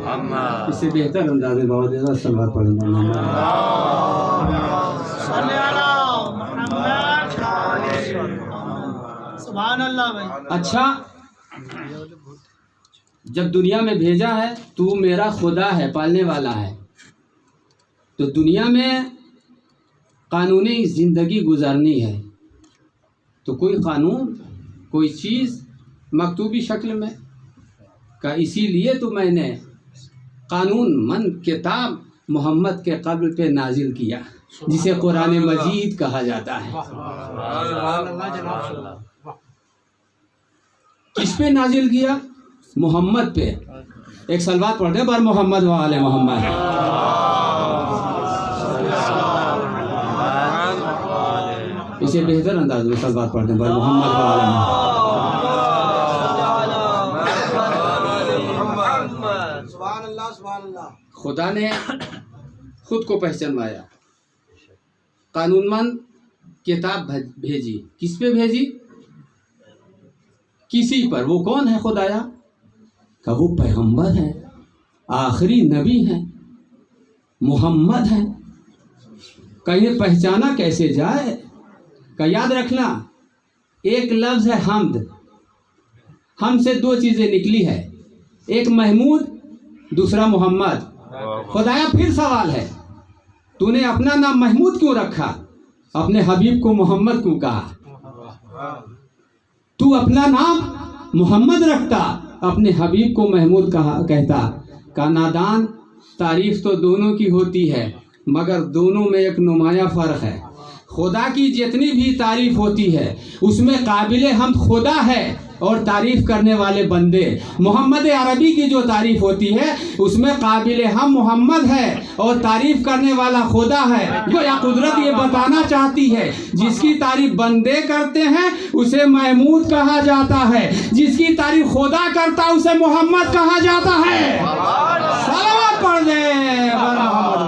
اس سے بہتر انداز میں بہت زیادہ سلوات پڑھیں گے. سبحان اللہ بھائی. اچھا، جب دنیا میں بھیجا ہے تو میرا خدا ہے، پالنے والا ہے، تو دنیا میں قانونی زندگی گزارنی ہے تو کوئی قانون، کوئی چیز مکتوبی شکل میں کا، اسی لیے تو میں نے قانون من کتاب محمد کے قبل پہ نازل کیا جسے قرآن مجید کہا جاتا ہے. کس پہ نازل کیا؟ محمد پہ. ایک صلوات پڑھتے ہیں بر محمد و آل محمد. اسے بہتر انداز میں صلوات پڑھتے ہیں بر محمد و آل محمد. خدا نے خود کو پہچانوایا، قانون مند کتاب بھیجی. کس پہ بھیجی؟ کسی پر. وہ کون ہے خدایا؟ کہ وہ پیغمبر ہے، آخری نبی ہے، محمد ہے. کہیں پہچانا کیسے جائے؟ کہ یاد رکھنا ایک لفظ ہے حمد. ہم سے دو چیزیں نکلی ہے، ایک محمود، دوسرا محمد. خدایا پھر سوال ہے، تو نے اپنا نام محمود کیوں رکھا، اپنے حبیب کو محمد کیوں کہا؟ تو اپنا نام محمد رکھتا، اپنے حبیب کو محمود کہتا. کا نادان تعریف تو دونوں کی ہوتی ہے، مگر دونوں میں ایک نمایاں فرق ہے. خدا کی جتنی بھی تعریف ہوتی ہے اس میں قابل حمد خدا ہے اور تعریف کرنے والے بندے. محمد عربی کی جو تعریف ہوتی ہے اس میں قابل ہم محمد ہے اور تعریف کرنے والا خدا ہے. جو یا قدرت یہ بتانا چاہتی ہے جس کی تعریف بندے کرتے ہیں اسے محمود کہا جاتا ہے، جس کی تعریف خدا کرتا ہے اسے محمد کہا جاتا ہے. صلوات پڑھ دیں بر محمد.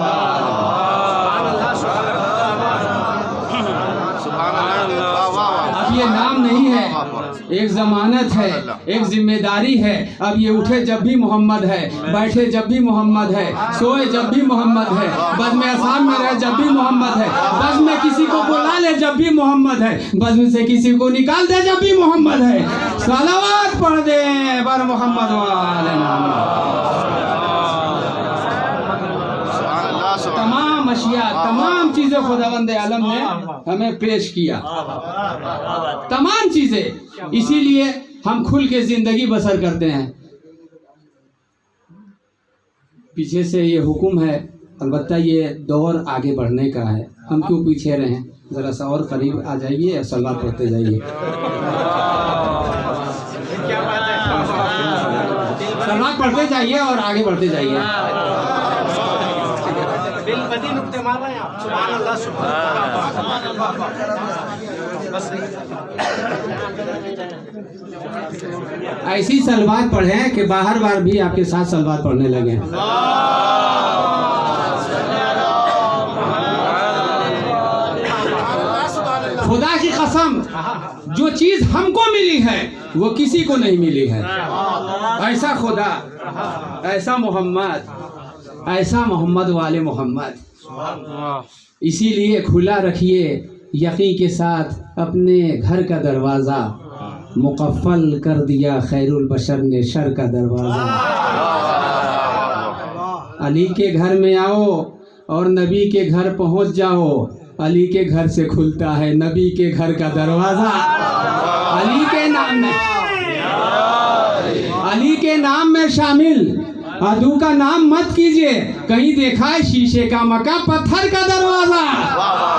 اب یہ نام نہیں ہے، ایک ضمانت ہے، ایک ذمہ داری ہے. اب یہ اٹھے جب بھی محمد ہے، بیٹھے جب بھی محمد ہے، سوئے جب بھی محمد ہے، بزم اصحاب میں رہے جب بھی محمد ہے، بزم میں کسی کو بلا لے جب بھی محمد ہے، بزم سے کسی کو نکال دے جب بھی محمد ہے. صلوات پڑھ دے بر محمد و آل محمد. تمام اشیاء، تمام چیزیں خداوند عالم نے ہمیں پیش کیا، تمام چیزیں. اسی لیے ہم کھل کے زندگی بسر کرتے ہیں. پیچھے سے یہ حکم ہے، البتہ یہ دور آگے بڑھنے کا ہے. ہم کیوں پیچھے رہیں؟ ذرا سا اور قریب آ جائیے، صلوات پڑھتے جائیے. صلوات پڑھتے جائیے اور آگے بڑھتے جائیے. ایسی صلوات پڑھیں کہ باہر بار بھی آپ کے ساتھ صلوات پڑھنے لگے. خدا کی قسم جو چیز ہم کو ملی ہے وہ کسی کو نہیں ملی ہے. ایسا خدا، ایسا محمد، ایسا محمد والے محمد. اسی لیے کھلا رکھیے یقین کے ساتھ اپنے گھر کا دروازہ، مقفل کر دیا خیر البشر نے شر کا دروازہ. علی کے گھر میں آؤ اور نبی کے گھر پہنچ جاؤ. علی کے گھر سے کھلتا ہے نبی کے گھر کا دروازہ. علی کے نام میں، علی کے نام میں شامل عدو کا نام مت کیجئے. کہیں دیکھا ہے شیشے کا مکہ پتھر کا دروازہ.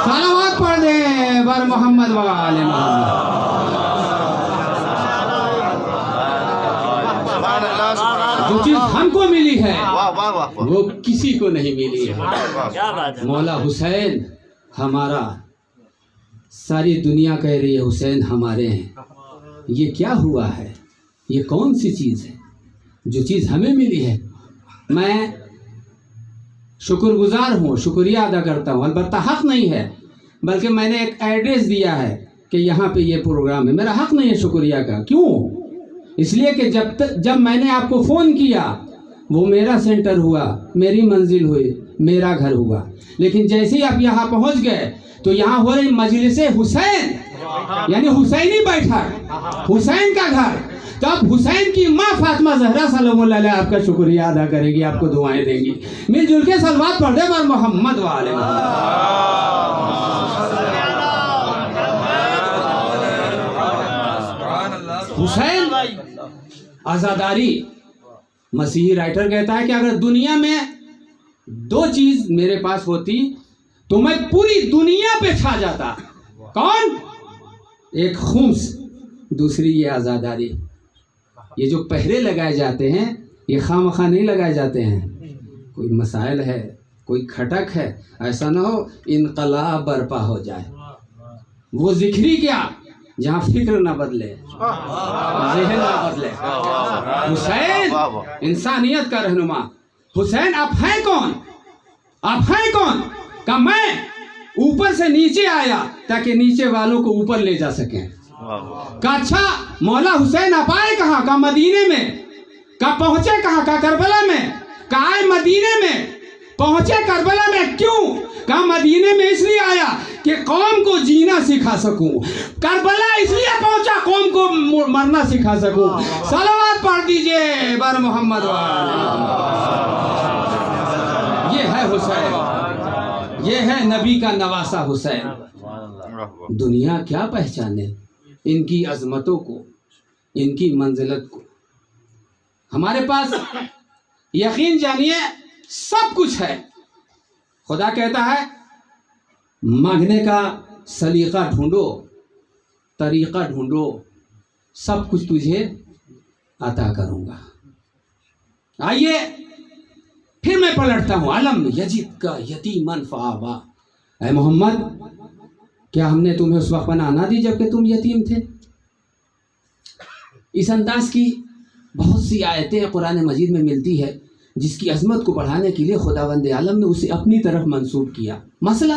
صلوات پڑھ دیں بر محمد و آل محمد. جو چیز ہم کو ملی ہے وہ کسی کو نہیں ملی ہے. مولا حسین ہمارا، ساری دنیا کہہ رہی ہے حسین ہمارے ہیں. یہ کیا ہوا ہے؟ یہ کون سی چیز ہے جو چیز ہمیں ملی ہے؟ میں شکر گزار ہوں، شکریہ ادا کرتا ہوں. البتہ حق نہیں ہے، بلکہ میں نے ایک ایڈریس دیا ہے کہ یہاں پہ یہ پروگرام ہے. میرا حق نہیں ہے شکریہ کا. کیوں؟ اس لیے کہ جب میں نے آپ کو فون کیا وہ میرا سینٹر ہوا، میری منزل ہوئی، میرا گھر ہوا. لیکن جیسے ہی آپ یہاں پہنچ گئے تو یہاں ہو رہی مجلس حسین، یعنی حسینی بیٹھک، حسین کا گھر. تو اب حسین کی ماں فاطمہ زہرا سلام اللہ علیہ آپ کا شکریہ ادا کرے گی، آپ کو دعائیں دیں گی. مل جل کے صلوات پڑھ دے بر محمد والے حسین. آزاداری. مسیحی رائٹر کہتا ہے کہ اگر دنیا میں 2 چیز میرے پاس ہوتی تو میں پوری دنیا پہ چھا جاتا. کون؟ ایک خمس، دوسری یہ آزاداری. یہ جو پہرے لگائے جاتے ہیں یہ خواہ مخواہ نہیں لگائے جاتے ہیں. کوئی مسائل ہے، کوئی کھٹک ہے، ایسا نہ ہو انقلاب برپا ہو جائے. وہ ذکری کیا جہاں فکر نہ بدلے، ذہن نہ بدلے. حسین انسانیت کا رہنما. حسین آپ ہیں کون؟ آپ ہیں کون؟ کہ میں اوپر سے نیچے آیا تاکہ نیچے والوں کو اوپر لے جا سکیں. کہ اچھا مولا حسین آپ آئے کہاں؟ کہ مدینے میں. کہ پہنچے کہاں؟ کہ کربلا میں. کہ آئے مدینے میں، پہنچے کربلا میں. کیوں؟ کہ مدینے میں اس لیے آیا کہ قوم کو جینا سکھا سکوں. کربلا اس لیے پہنچا قوم کو مرنا سکھا سکوں. صلوات پڑھ دیجئے بر محمد والے. یہ ہے حسین، یہ ہے نبی کا نواسا حسین. دنیا کیا پہچانے ان کی عظمتوں کو، ان کی منزلت کو. ہمارے پاس یقین جانیے سب کچھ ہے. خدا کہتا ہے مانگنے کا سلیقہ ڈھونڈو، طریقہ ڈھونڈو، سب کچھ تجھے عطا کروں گا. آئیے پھر میں پلٹتا ہوں. علم یجد کا یتیمن فآوا. اے محمد کیا ہم نے تمہیں اس وقت پناہ نہ دی جب کہ تم یتیم تھے؟ اس انداز کی بہت سی آیتیں قرآن مجید میں ملتی ہے جس کی عظمت کو بڑھانے کے لیے خداوند عالم نے اسے اپنی طرف منسوب کیا. مثلا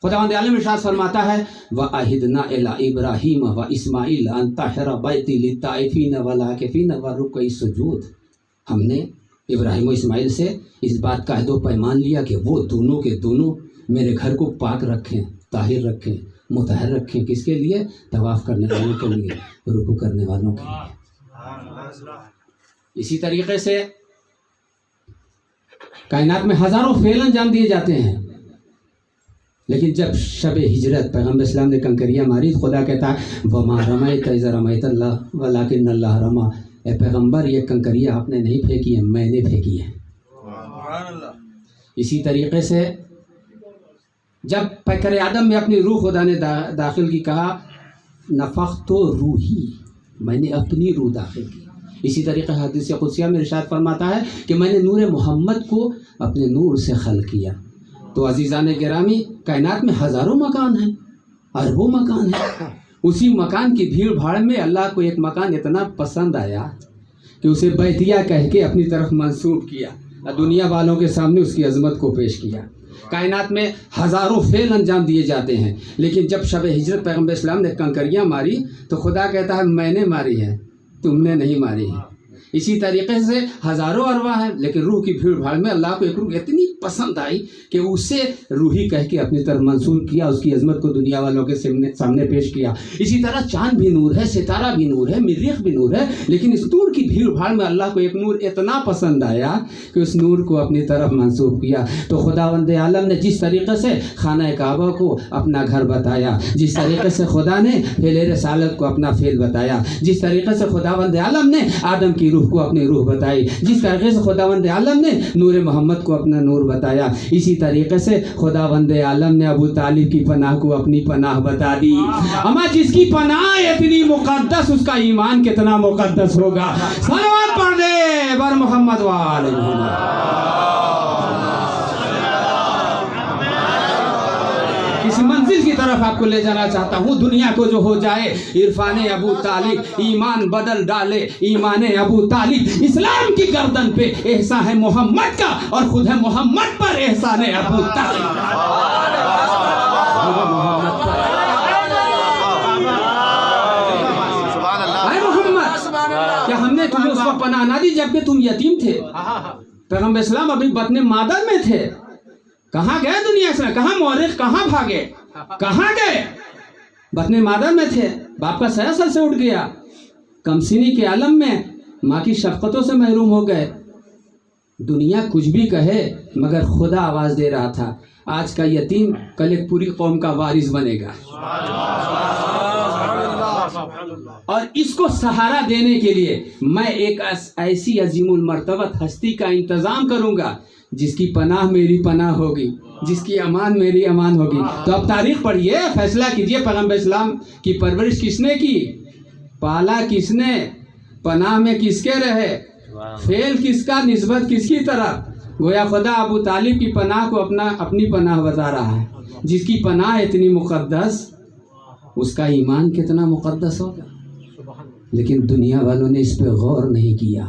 خداوند عالم ارشاد فرماتا ہے وَأَعِدْنَا إِلَىٰ إِبْرَاهِيمَ وَإِسْمَاعِيلَ أَن طَهِّرَ بَيْتِي لِلطَّائِفِينَ وَالْعَاكِفِينَ وَالرُّكَّعِ السُّجُودِ. ہم نے ابراہیم و اسماعیل سے اس بات کا عہد و پیمان لیا کہ وہ دونوں کے دونوں میرے گھر کو پاک رکھیں، طاہر رکھیں، مطہر رکھیں. کس کے لیے؟ طواف کرنے والوں کے لیے، رکوع کرنے والوں کے لیے. اسی طریقے سے کائنات میں ہزاروں فعل انجام دیے جاتے ہیں، لیکن جب شب ہجرت پیغمبر اسلام نے کنکریہ ماری، خدا کہتا ہے وَمَا رَمَيْتَ إِذْ رَمَيْتَ اللَّهُ وَلَٰكِنَّ اللَّهَ رَمَىٰ. اے پیغمبر یہ کنکریہ آپ نے نہیں پھینکی ہے، میں نے پھینکی ہے. اسی طریقے سے جب پیکر آدم میں اپنی روح خدا نے داخل کی، کہا نفخت روحی، میں نے اپنی روح داخل کی. اسی طریقے حدیث قدسیہ میں ارشاد فرماتا ہے کہ میں نے نور محمد کو اپنے نور سے خلق کیا. تو عزیزان گرامی کائنات میں ہزاروں مکان ہیں، اربوں مکان ہیں. اسی مکان کی بھیڑ بھاڑ میں اللہ کو ایک مکان اتنا پسند آیا کہ اسے بیتیہ کہہ کے اپنی طرف منسوب کیا، دنیا والوں کے سامنے اس کی عظمت کو پیش کیا. کائنات میں ہزاروں فعل انجام دیے جاتے ہیں، لیکن جب شب ہجرت پیغمبر اسلام نے کنکریاں ماری تو خدا کہتا ہے میں نے ماری ہے، تم نے نہیں ماری ہے. اسی طریقے سے ہزاروں ارواح ہیں، لیکن روح کی بھیڑ بھاڑ میں اللہ کو ایک روح اتنی پسند آئی کہ اسے روحی کہہ کے اپنی طرف منسوب کیا، اس کی عظمت کو دنیا والوں کے سامنے پیش کیا. اسی طرح چاند بھی نور ہے، ستارہ بھی نور ہے، مریخ بھی نور ہے، لیکن اس نور کی بھیڑ بھاڑ میں اللہ کو ایک نور اتنا پسند آیا کہ اس نور کو اپنی طرف منسوب کیا. تو خداوند عالم نے جس طریقے سے خانہ کعبہ کو اپنا گھر بتایا، جس طریقے سے خدا نے فعل رسالت کو اپنا فعل بتایا، جس طریقے سے خداوند عالم نے آدم کی روح کو اپنی روح بتائی، جس طریقے سے خداوند عالم نے نور محمد کو اپنا نور بتایا، اسی طریقے سے خداوند عالم نے ابو طالب کی پناہ کو اپنی پناہ بتا دی. اما جس کی پناہ اتنی مقدس اس کا ایمان کتنا مقدس ہوگا. صلوات پڑھ دے بر محمد وآل محمد. کسی منزل کی طرف آپ کو لے جانا چاہتا ہوں. دنیا کو جو ہو جائے عرفان ابو طالب، ایمان بدل ڈالے ایمان ابو طالب. اسلام کی گردن پہ احسان ہے محمد کا اور خود ہے محمد پر احسان ہے ابو طالب. کیا ہم نے تمہیں اس وقت پناہ آنا دی جبکہ تم یتیم تھے. پیغمبر اسلام ابھی بطن مادر میں تھے. کہاں گئے دنیا سے؟ کہاں مورخ کہاں بھاگے؟ کہاں گئے؟ بطن مادر میں تھے. باپ کا سایہ سر سے اٹھ گیا. کمسنی کے عالم میں ماں کی شفقتوں سے محروم ہو گئے. دنیا کچھ بھی کہے مگر خدا آواز دے رہا تھا آج کا یتیم کل ایک پوری قوم کا وارث بنے گا. اور اس کو سہارا دینے کے لیے میں ایک ایسی عظیم المرتبت ہستی کا انتظام کروں گا جس کی پناہ میری پناہ ہوگی, جس کی امان میری امان ہوگی. تو اب تاریخ پڑھیے, فیصلہ کیجئے پیغمبر اسلام کی پرورش کس نے کی, پالا کس نے, پناہ میں کس کے رہے, فعل کس کا, نسبت کس کی طرف. گویا خدا ابو طالب کی پناہ کو اپنی پناہ بتا رہا ہے. جس کی پناہ اتنی مقدس اس کا ایمان کتنا مقدس ہوگا. لیکن دنیا والوں نے اس پہ غور نہیں کیا.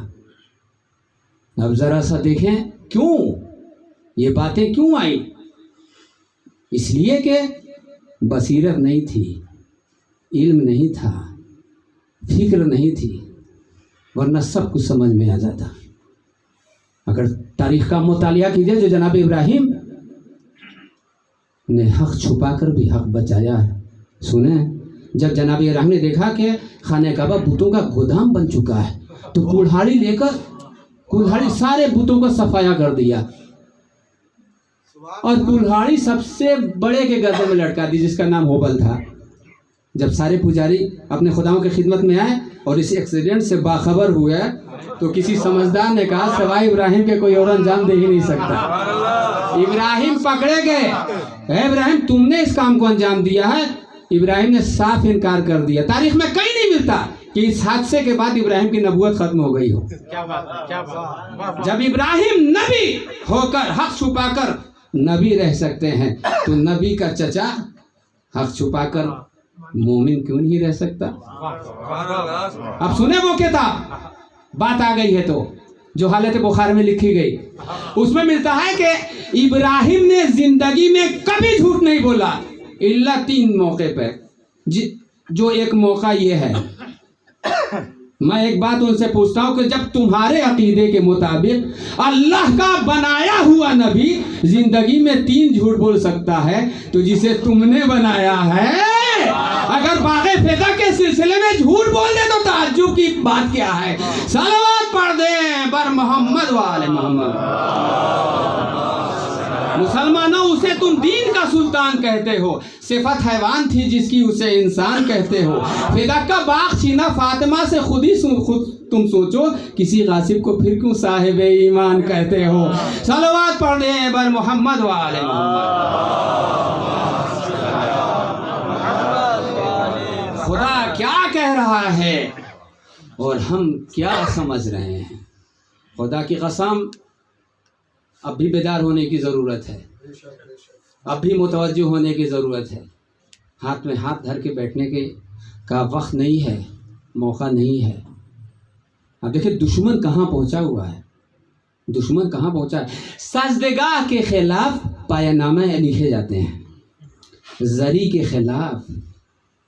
اب ذرا سا دیکھیں کیوں یہ باتیں کیوں آئی. اس لیے کہ بصیرت نہیں تھی, علم نہیں تھا, فکر نہیں تھی, ورنہ سب کچھ سمجھ میں آ جاتا. اگر تاریخ کا مطالعہ کیجیے جو جناب ابراہیم نے حق چھپا کر بھی حق بچایا ہے. سنیں, جب جناب ابراہیم نے دیکھا کہ خانہ کعبہ بتوں کا گودام بن چکا ہے تو کلہاڑی لے کر کلہاڑی سارے بتوں کو صفایا کر دیا اور کلہاڑی سب سے بڑے کے گردے میں لٹکا دی جس کا نام ہوبل تھا. جب سارے پجاری اپنے خداؤں کی خدمت میں آئے اور اس ایکسیڈنٹ سے باخبر ہوئے تو کسی سمجھدار نے کہا سوائے ابراہیم کے کوئی اور انجام دے ہی نہیں سکتا. ابراہیم پکڑے گئے, اے ابراہیم تم نے اس کام کو انجام دیا ہے. ابراہیم نے صاف انکار کر دیا. تاریخ میں کہیں نہیں ملتا کہ اس حادثے کے بعد ابراہیم کی نبوت ختم ہو گئی ہو. جب ابراہیم نبی ہو کر حق چھپا کر نبی رہ سکتے ہیں تو نبی کا چچا حق چھپا کر مومن کیوں نہیں رہ سکتا. اب سنیں وہ کتاب, بات آ گئی ہے تو جو حالت بخاری میں لکھی گئی اس میں ملتا ہے کہ ابراہیم نے زندگی میں کبھی جھوٹ نہیں بولا الا 3 موقع پہ. جو ایک موقع یہ ہے, میں ایک بات ان سے پوچھتا ہوں کہ جب تمہارے عقیدے کے مطابق اللہ کا بنایا ہوا نبی زندگی میں 3 جھوٹ بول سکتا ہے تو جسے تم نے بنایا ہے اگر باغ فضا کے سلسلے میں جھوٹ بول دے تو تعجب کی بات کیا ہے. صلوات پڑھ دیں بر محمد و آل محمد. مسلمانوں اسے تم دین کا سلطان کہتے ہو, صفت حیوان تھی جس کی اسے انسان کہتے ہو. فدا کا باغ چھینا فاطمہ سے خود تم سوچو کسی غاصب کو پھر کیوں صاحب ایمان کہتے ہو. صلوات پڑھ دیں بر محمد و آل محمد. خدا کیا کہہ رہا ہے اور ہم کیا سمجھ رہے ہیں. خدا کی قسم اب بھی بیدار ہونے کی ضرورت ہے, اب بھی متوجہ ہونے کی ضرورت ہے. ہاتھ میں ہاتھ دھر کے بیٹھنے کا وقت نہیں ہے, موقع نہیں ہے. اب دیکھیں دشمن کہاں پہنچا ہوا ہے, دشمن کہاں پہنچا ہے. سجدگاہ کے خلاف پایہ نامے لکھے جاتے ہیں, زری کے خلاف,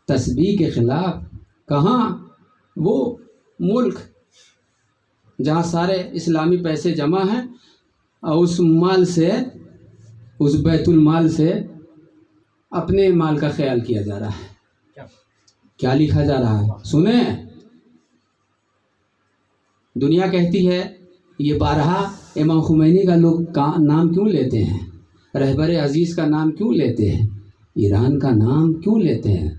تسبیح کے خلاف. کہاں وہ ملک جہاں سارے اسلامی پیسے جمع ہیں اور اس مال سے, اس بیت المال سے اپنے مال کا خیال کیا جا رہا ہے. کیا لکھا جا رہا ہے سنیں. دنیا کہتی ہے یہ بارہا امام خمینی کا لوگ نام کیوں لیتے ہیں, رہبر عزیز کا نام کیوں لیتے ہیں, ایران کا نام کیوں لیتے ہیں.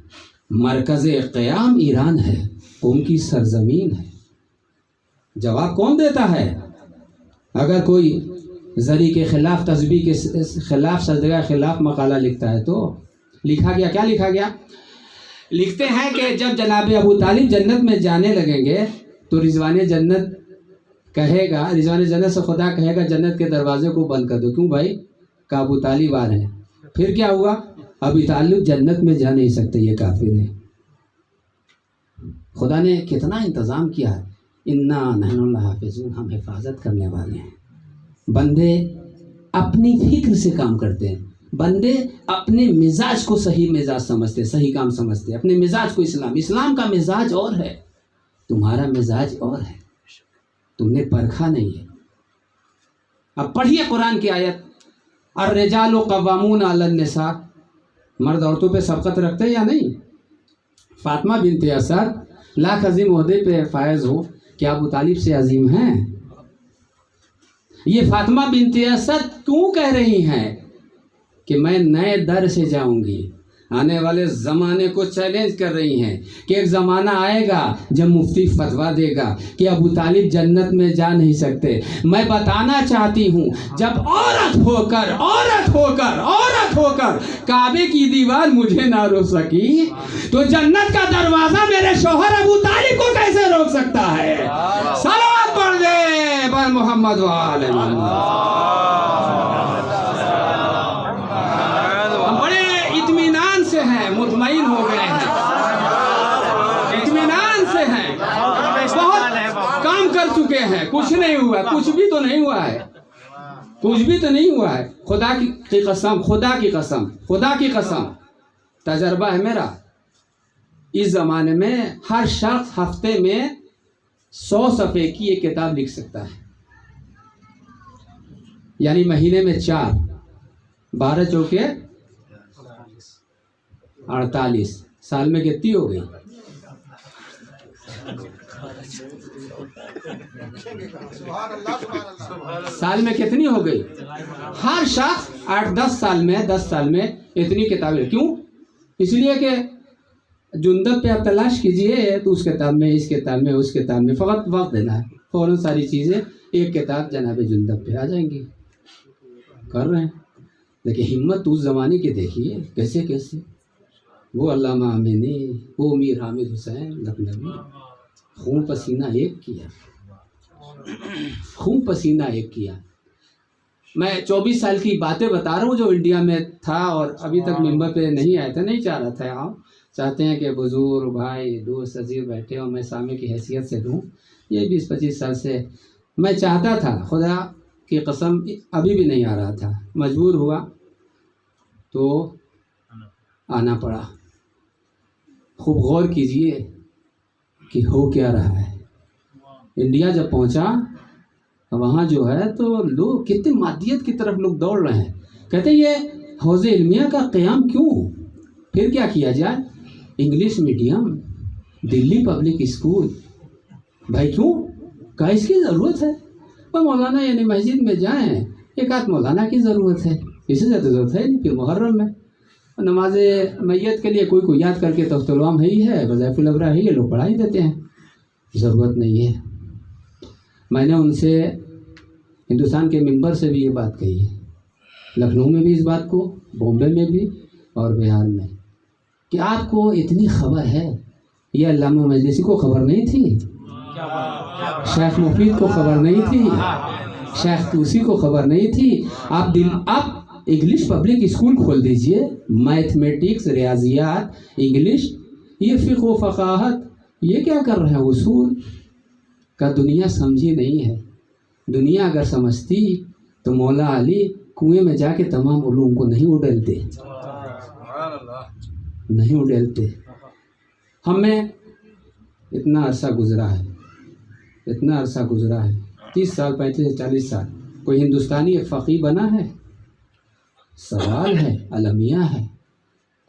مرکز قیام ایران ہے, قوم کی سرزمین ہے. جواب کون دیتا ہے؟ اگر کوئی زری کے خلاف, تسبیح کے خلاف, سجدہ کے خلاف مقالہ لکھتا ہے تو لکھا گیا, کیا لکھا گیا؟ لکھتے ہیں کہ جب جناب ابو طالب جنت میں جانے لگیں گے تو رضوان جنت کہے گا, رضوان جنت سے خدا کہے گا جنت کے دروازے کو بند کر دو. کیوں بھائی؟ کہ ابو طالب آ رہے ہیں. پھر کیا ہوا؟ ابو طالب جنت میں جا نہیں سکتے, یہ کافر ہیں. خدا نے کتنا انتظام کیا ہے. انا نحن الحافظون, ہم حفاظت کرنے والے ہیں. بندے اپنی فکر سے کام کرتے ہیں, بندے اپنے مزاج کو صحیح مزاج سمجھتے, صحیح کام سمجھتے, اپنے مزاج کو اسلام کا مزاج اور ہے, تمہارا مزاج اور ہے. تم نے پرکھا نہیں ہے. اب پڑھیے قرآن کی آیت, الرجال قوامون علی النساء, مرد عورتوں پہ سبقت رکھتے ہیں یا نہیں؟ فاطمہ بنت اسد لاکھ عظیم عہدے پہ فائز ہو, کیا ابو طالب سے عظیم ہیں؟ یہ فاطمہ بنت اسد کیوں کہہ رہی ہیں کہ میں نئے در سے جاؤں گی؟ آنے والے زمانے کو چیلنج کر رہی ہیں کہ ایک زمانہ آئے گا جب مفتی فتویٰ دے گا کہ ابو طالب جنت میں جا نہیں سکتے. میں بتانا چاہتی ہوں, جب عورت ہو کر کعبے کی دیوار مجھے نہ روک سکی تو جنت کا دروازہ میرے شوہر ابو طالب کو کیسے روک سکتا ہے؟ صلوات پڑھ دے بر محمد وآل محمد. مطمئن ہو گئے ہیں, اطمینان سے ہیں, بہت کام کر چکے ہیں, کچھ نہیں ہوا, کچھ بھی تو نہیں ہوا ہے. خدا کی قسم تجربہ ہے میرا. اس زمانے میں ہر شخص ہفتے میں 100 صفحے کی ایک کتاب لکھ سکتا ہے, یعنی مہینے میں 4, 12 چوکے 48, سال میں کتنی ہو گئی؟ سال میں کتنی ہو گئی؟ ہر شخص 8-10 سال میں 10 سال میں اتنی کتابیں. کیوں؟ اس لیے کہ جندب پہ آپ تلاش کیجئے تو اس کتاب میں, اس کتاب میں, اس کتاب میں, فقط وقت دینا ہے, فوراً ساری چیزیں ایک کتاب جناب جندب پہ آ جائیں گی. کر رہے ہیں, لیکن ہمت اس زمانے کی دیکھیے کیسے وہ علامہ امینی, وہ میر حامد حسین لکھنوی, خون پسینہ ایک کیا. میں 24 سال کی باتیں بتا رہا ہوں جو انڈیا میں تھا اور ابھی تک ممبر پہ نہیں آیا تھا. نہیں چاہ رہا تھا, آپ چاہتے ہیں کہ بزرگ بھائی دوست عزیز بیٹھے اور میں سامع کی حیثیت سے دوں. یہ 20-25 سال سے میں چاہتا تھا, خدا کی قسم ابھی بھی نہیں آ رہا تھا, مجبور ہوا تو آنا پڑا. خوب غور کیجئے کہ ہو کیا رہا ہے. انڈیا جب پہنچا وہاں جو ہے تو لوگ کتنے مادیت کی طرف لوگ دوڑ رہے ہیں. کہتے یہ حوض علمیہ کا قیام کیوں؟ پھر کیا کیا جائے؟ انگلش میڈیم, دلی پبلک اسکول. بھائی کیوں؟ کہا اس کی ضرورت ہے. اور مولانا یعنی مسجد میں جائیں, ایک آدھ مولانا کی ضرورت ہے, اس سے زیادہ ضرورت ہے نہیں. پھر محرم میں نماز میت کے لیے کوئی یاد کر کے تحفۃ العوام ہے ہی ہے, وظائف الابرار ہے, یہ لوگ پڑھا ہی دیتے ہیں, ضرورت نہیں ہے. میں نے ان سے ہندوستان کے ممبر سے بھی یہ بات کہی ہے, لکھنؤ میں بھی اس بات کو, بامبے میں بھی اور بہار میں, کہ آپ کو اتنی خبر ہے. یہ علامہ مجلسی کو خبر نہیں تھی, شیخ مفید کو خبر نہیں تھی, شیخ توسی کو خبر نہیں تھی. آپ انگلش پبلک اسکول کھول دیجئے, میتھمیٹکس, ریاضیات, انگلش, یہ فقہ و فقاہت, یہ کیا کر رہے ہیں؟ اصول کا دنیا سمجھی نہیں ہے. دنیا اگر سمجھتی تو مولا علی کنویں میں جا کے تمام علوم کو نہیں اڈیلتے. ہمیں اتنا عرصہ گزرا ہے 30 سال 35 40 سال. کوئی ہندوستانی ایک فقیہ بنا ہے؟ سوال ہے, المیہ ہے.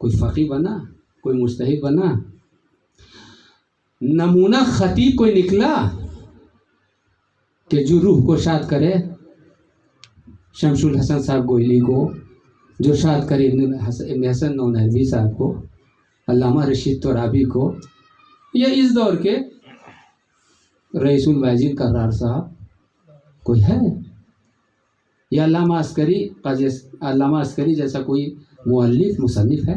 کوئی فقیہ بنا, کوئی مجتہد بنا, نمونہ خطیب کوئی نکلا کہ جو روح کو شاد کرے؟ شمس الحسن صاحب گوئلی کو, جو شاد کرے ابن حسن نونہوی صاحب کو, علامہ رشید ترابی کو, یا اس دور کے رئیس الواجد کرار صاحب کوئی ہے؟ یا علامہ عسکری جیسا کوئی مؤلف مصنف ہے؟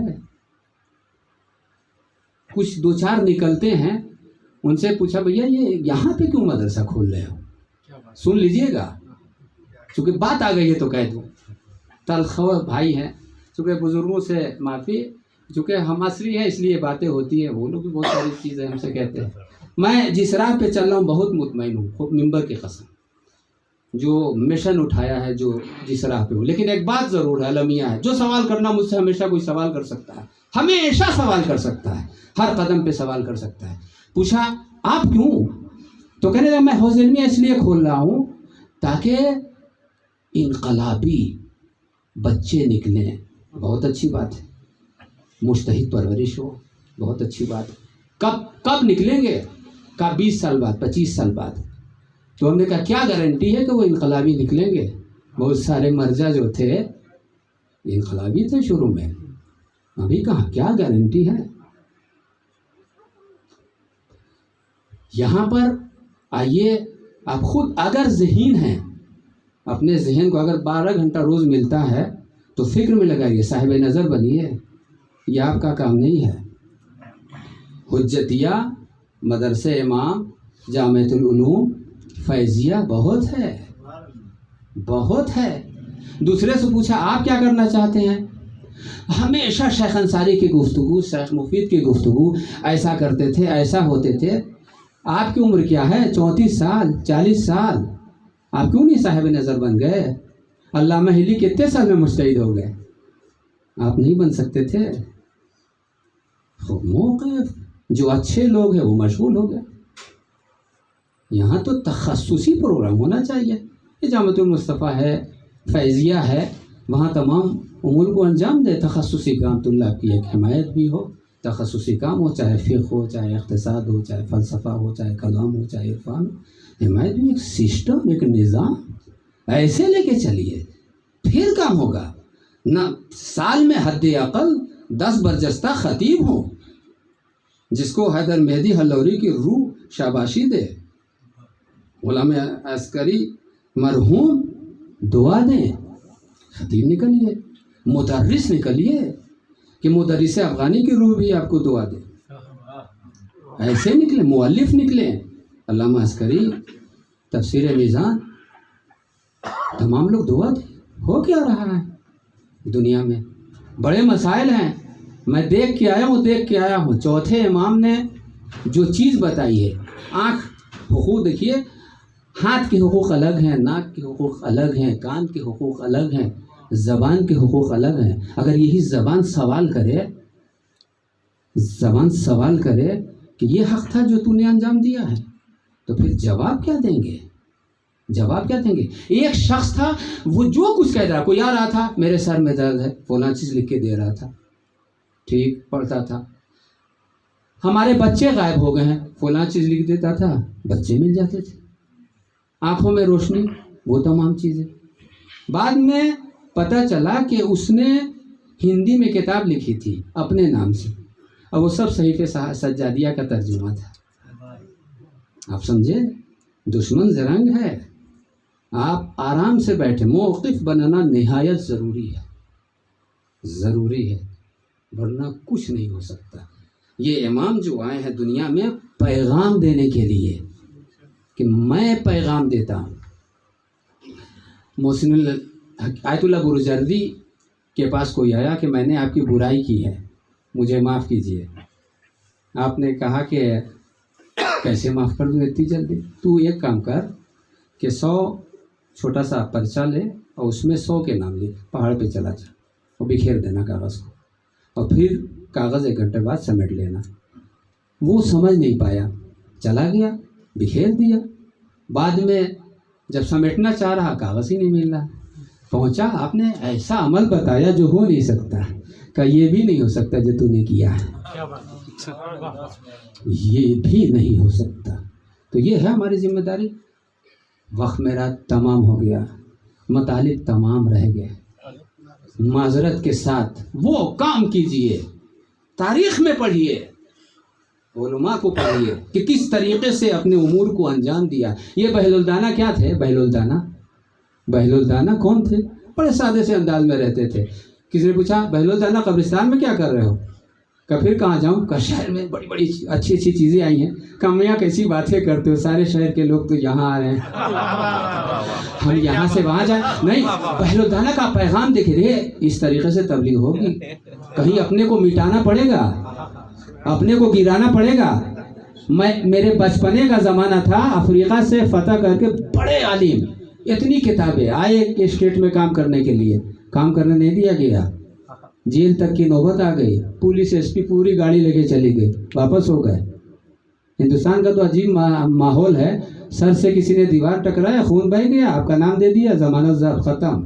کچھ 2-4 نکلتے ہیں, ان سے پوچھا بھیا یہ یہاں پہ کیوں مدرسہ کھول رہے ہو؟ سن لیجئے گا, چونکہ بات آ گئی ہے تو کہہ دوں. تلخو بھائی ہیں, چونکہ بزرگوں سے معافی, چونکہ ہم عصری ہیں اس لیے باتیں ہوتی ہیں, وہ لوگ بھی بہت ساری چیزیں ہم سے کہتے ہیں. میں جس راہ پہ چل رہا ہوں بہت مطمئن ہوں, خود ممبر کی قسم, جو مشن اٹھایا ہے, جو جس راہ پہ ہوں. لیکن ایک بات ضرور ہے, المیہ ہے, جو سوال کرنا مجھ سے ہمیشہ کوئی سوال کر سکتا ہے, ہمیشہ سوال کر سکتا ہے, ہر قدم پہ سوال کر سکتا ہے. پوچھا آپ کیوں؟ تو کہنے لگا میں حوض علمیہ اس لیے کھول رہا ہوں تاکہ انقلابی بچے نکلیں. بہت اچھی بات ہے. مجتہد پرورش ہو, بہت اچھی بات ہے. کب نکلیں گے؟ کہا 20 سال بعد, 25 سال بعد. تو ہم نے کہا کیا گارنٹی ہے کہ وہ انقلابی نکلیں گے؟ بہت سارے مرجع جو تھے انقلابی تھے شروع میں, ابھی کہاں, کیا گارنٹی ہے؟ یہاں پر آئیے آپ خود اگر ذہین ہیں, اپنے ذہن کو اگر 12 گھنٹہ روز ملتا ہے تو فکر میں لگائیے, صاحب نظر بنیے. یہ آپ کا کام نہیں ہے. حجتیہ, مدرسہ امام, جامعۃ العلوم, فیضیہ بہت ہے, بہت ہے. دوسرے سے پوچھا آپ کیا کرنا چاہتے ہیں؟ ہمیشہ شیخ انصاری کی گفتگو, شیخ مفید کی گفتگو, ایسا کرتے تھے, ایسا ہوتے تھے. آپ کی عمر کیا ہے؟ 34 سال, 40 سال. آپ کیوں نہیں صاحب نظر بن گئے؟ علامہ ہلی کتنے سال میں مجتہد ہو گئے؟ آپ نہیں بن سکتے تھے؟ موقف جو اچھے لوگ ہیں وہ مشغول ہو گئے. یہاں تو تخصصی پروگرام ہونا چاہیے. یہ جامعۃ المصطفیٰ ہے, فیضیہ ہے, وہاں تمام امور کو انجام دے. تخصصی کام طلاب کی ایک حمایت بھی ہو, تخصصی کام ہو, چاہے فقہ ہو, چاہے اقتصاد ہو, چاہے فلسفہ ہو, چاہے کلام ہو, چاہے عرفان ہو. حمایت بھی ایک سسٹم, ایک نظام ایسے لے کے چلیے, پھر کام ہوگا. نہ سال میں حد اقل 10 برجستہ خطیب ہوں جس کو حیدر مہدی حلوری کی روح شاباشی دے. غلام عسکری مرحوم دعا دیں, خطیب نکلیے, مدرس نکلیے کہ مدرس افغانی کی روح بھی آپ کو دعا دے. ایسے نکلیں, مؤلف نکلیں. علامہ عسکری, تفسیر میزان, تمام لوگ دعا دیں. ہو کیا رہا ہے دنیا میں؟ بڑے مسائل ہیں. میں دیکھ کے آیا ہوں. چوتھے امام نے جو چیز بتائی ہے, آنکھ حقوق دیکھیے, ہاتھ کے حقوق الگ ہیں, ناک کے حقوق الگ ہیں, کان کے حقوق الگ ہیں, زبان کے حقوق الگ ہیں. اگر یہی زبان سوال کرے کہ یہ حق تھا جو تو نے انجام دیا ہے, تو پھر جواب کیا دیں گے؟ ایک شخص تھا, وہ جو کچھ کہہ رہا, کوئی آ رہا تھا میرے سر میں درد ہے, فلاں چیز لکھ کے دے رہا تھا, ٹھیک پڑھتا تھا. ہمارے بچے غائب ہو گئے ہیں, فلاں چیز لکھ دیتا تھا, بچے مل جاتے تھے. آنکھوں میں روشنی, وہ تمام چیزیں. بعد میں پتہ چلا کہ اس نے ہندی میں کتاب لکھی تھی اپنے نام سے, اور وہ سب صحیفے سجادیہ کا ترجمہ تھا. آپ سمجھے, دشمن زرنگ ہے. آپ آرام سے بیٹھے. موقف بنانا نہایت ضروری ہے, ورنہ کچھ نہیں ہو سکتا. یہ امام جو آئے ہیں دنیا میں پیغام دینے کے لیے, کہ میں پیغام دیتا ہوں. محسن آیت اللہ برجردی کے پاس کوئی آیا کہ میں نے آپ کی برائی کی ہے, مجھے معاف کیجیے. آپ نے کہا کہ کیسے معاف کر دوں اتنی جلدی؟ تو ایک کام کر کہ 100 چھوٹا سا پرچہ لے اور اس میں 100 کے نام لکھ, پہاڑ پہ چلا جا اور بکھیر دینا کاغذ کو, اور پھر کاغذ 1 گھنٹے بعد سمیٹ لینا. وہ سمجھ نہیں پایا, چلا گیا, بکھیر دیا. بعد میں جب سمیٹنا چاہ رہا, کاغذ ہی نہیں مل رہا. پہنچا, آپ نے ایسا عمل بتایا جو ہو نہیں سکتا, کہ یہ بھی نہیں ہو سکتا جو تو نے کیا ہے, یہ بھی نہیں ہو سکتا. تو یہ ہے ہماری ذمہ داری. وقت میرا تمام ہو گیا, مطالب تمام رہ گئے. معذرت کے ساتھ وہ کام کیجئے, تاریخ میں پڑھیے, علماء کو پڑھیے کہ کس طریقے سے اپنے امور کو انجام دیا. یہ بہل الدانہ کیا تھے؟ بہل الدانہ کون تھے؟ بڑے سادے سے انداز میں رہتے تھے. کسی نے پوچھا بہل الدانہ قبرستان میں کیا کر رہے ہو؟ کہ پھر کہاں جاؤں؟ کہ شہر میں بڑی بڑی اچھی چیزیں آئی ہیں. کمیاں کیسی باتیں کرتے ہو, سارے شہر کے لوگ تو یہاں آ رہے ہیں, ہم یہاں سے وہاں جائیں. نہیں, بہل الدانہ کا پیغام دیکھے رہے, اس طریقے سے تبلیغ ہوگی. کہیں اپنے کو مٹانا پڑے گا, اپنے کو گرانا پڑے گا. میرے بچپنے کا زمانہ تھا, افریقہ سے فتح کر کے بڑے عالم, اتنی کتابیں آئے ایک اسٹیٹ میں کام کرنے کے لیے, کام کرنے نہیں دیا گیا. جیل تک کی نوبت آ گئی, پولیس ایس پی پوری گاڑی لے کے چلی گئی, واپس ہو گئے. ہندوستان کا تو عجیب ماحول ہے، سر سے کسی نے دیوار ٹکرایا، خون بہہ گیا، آپ کا نام دے دیا، ضمانت ضبط ختم،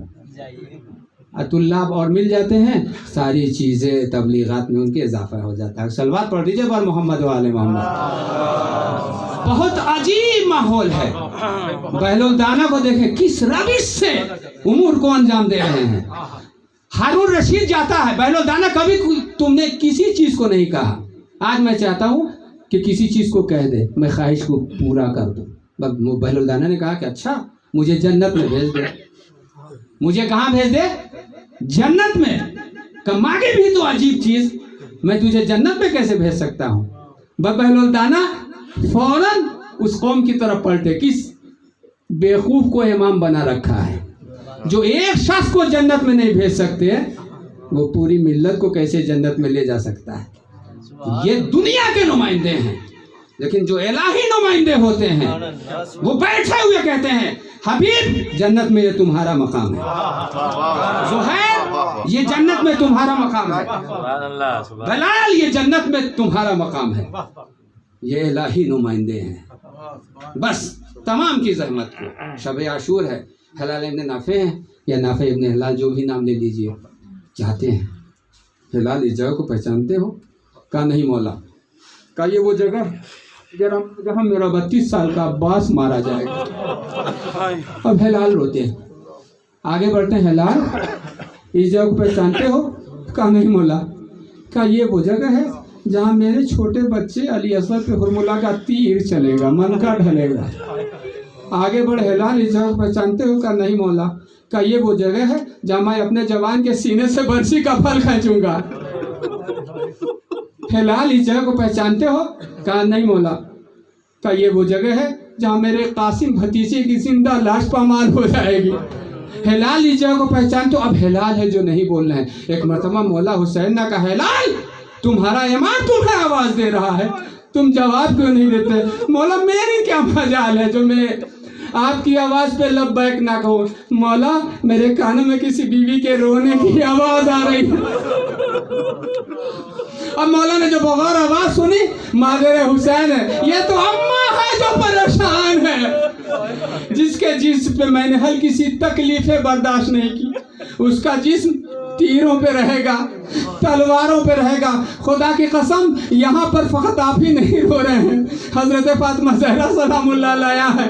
طلاب اور مل جاتے ہیں، ساری چیزیں تبلیغات میں ان کے اضافہ ہو جاتا ہے۔ صلوات پڑھ دیجیے بار محمد و آل محمد۔ بہت عجیب ماحول ہے۔ بہلول الدانہ کو دیکھیں کس روش سے امور کو انجام دے رہے ہیں۔ ہارون رشید جاتا ہے، بہلول الدانہ کبھی تم نے کسی چیز کو نہیں کہا، آج میں چاہتا ہوں کہ کسی چیز کو کہہ دے، میں خواہش کو پورا کر دوں۔ بہلول الدانہ نے کہا کہ اچھا مجھے جنت میں بھیج دے۔ مجھے کہاں بھیج دے؟ جنت میں۔ کہ مانگے بھی تو عجیب چیز، میں تجھے جنت میں کیسے بھیج سکتا ہوں؟ بہلول الدانہ فوراً اس قوم کی طرف پلٹے، کس بیوقوف کو امام بنا رکھا ہے، جو ایک شخص کو جنت میں نہیں بھیج سکتے، وہ پوری ملت کو کیسے جنت میں لے جا سکتا ہے؟ یہ دنیا کے نمائندے ہیں، لیکن جو الہی نمائندے ہوتے ہیں وہ بیٹھے ہوئے کہتے ہیں حبیب جنت میں یہ تمہارا مقام ہے، زہیر یہ جنت میں تمہارا مقام ہے، بلال یہ جنت میں تمہارا مقام ہے۔ یہ الہی نمائندے ہیں۔ بس تمام کی زحمت کو، شب عاشور ہے، ہلال ابن نافع ہیں یا نافع ابن ہلال، جو بھی نام لے لیجئے، چاہتے ہیں ہلال اس جگہ کو پہچانتے ہو؟ کہا نہیں مولا، کہا یہ وہ جگہ جہاں میرا 32 سال کا عباس مارا جائے گا۔ اب ہلال روتے ہیں، آگے بڑھتے ہیں، ہلال اس جگہ کو پہچانتے ہو؟ کہا نہیں مولا، کہا یہ وہ جگہ ہے جہاں میرے چھوٹے بچے علی اصغر پہ حرملہ کا تیر چلے گا، من کا ڈھلے گا۔ آگے بڑھ، ہلال اس جگہ کو پہچانتے ہو؟ کہا نہیں مولا، کہا یہ وہ جگہ ہے جہاں میں اپنے جوان کے سینے سے برسی کا پھل کھینچوں گا۔ ہلال اس جگہ کو پہچانتے ہو؟ کہا نہیں مولا، کہا یہ وہ جگہ ہے جہاں میرے قاسم بھتیجے کی زندہ لاش پامال ہو جائے گی۔ ہلال اس جگہ کو پہچانتے ہو؟ اب ہلال ہے جو نہیں بولنا ہے۔ ایک مرتبہ مولا حسین نے کہا ہلال تمہارا امام تمہیں آواز دے رہا ہے، تم جواب کیوں نہیں دیتے؟ مولا میری کیا مجال ہے جو میں آپ کی آواز پہ لبیک نہ کہوں؟ مولا میرے کانوں میں کسی بیوی کے رونے کی آواز آ رہی ہے۔ اب مولا نے جو بغیر آواز سنی، مادر حسین ہے، یہ تو اماں ہے جو پریشان ہے، جس کے جسم پہ میں نے ہلکی سی تکلیفیں برداشت نہیں کی، اس کا جسم تیروں پہ رہے گا، تلواروں پہ رہے گا۔ خدا کی قسم یہاں پر فقط آپ ہی نہیں رو رہے ہیں، حضرت فاطمہ زہرا سلام اللہ علیہا ہے،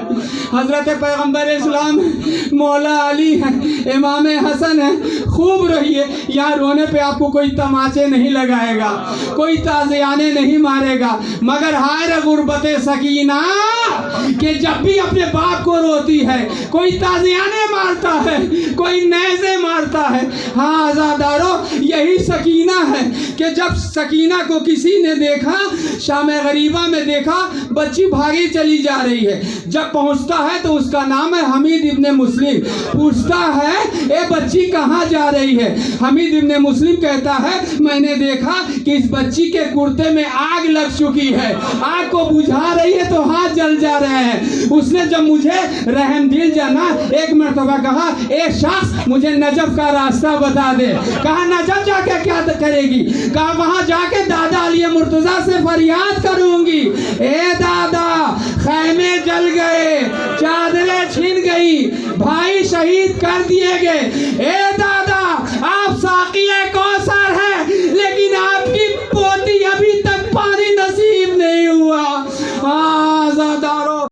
حضرت پیغمبر اسلام ہے، مولا علی ہے، امام حسن ہے۔ خوب رہیے، یہاں رونے پہ آپ کو کوئی تماچے نہیں لگائے گا، کوئی تازیانے نہیں مارے گا، مگر ہائے غربت سکینہ کہ جب بھی اپنے باپ کو روتی ہے کوئی تازیانے مارتا ہے، کوئی نیزے مارتا ہے۔ ہاں عزادارو، یہی سکینہ ہے کہ جب سکینہ کو کسی نے دیکھا، شام غریبہ میں دیکھا، بچی بھاگی چلی جا رہی ہے، جب پہنچتا ہے تو اس کا نام ہے حمید ابن مسلم، پوچھتا ہے اے بچی کہاں جا رہی ہے؟ حمید ابن مسلم کہتا ہے میں نے دیکھا کہ اس بچی کے کرتے میں آگ لگ چکی ہے، آگ کو بجھا رہی ہے تو ہاتھ جل جا رہے ہیں۔ اس نے جب مجھے رحم دل جانا، ایک مرتبہ کہا اے شخص مجھے نجف کا راستہ بتا دے۔ کہا نجف جا کے کیا کرے گی؟ کہا وہاں جا کے دادا علی مرتضیٰ سے فریاد کروں گی، اے دادا خیمے جل گئے، چادریں چھن گئی، بھائی شہید کر دیے گئے، اے دادا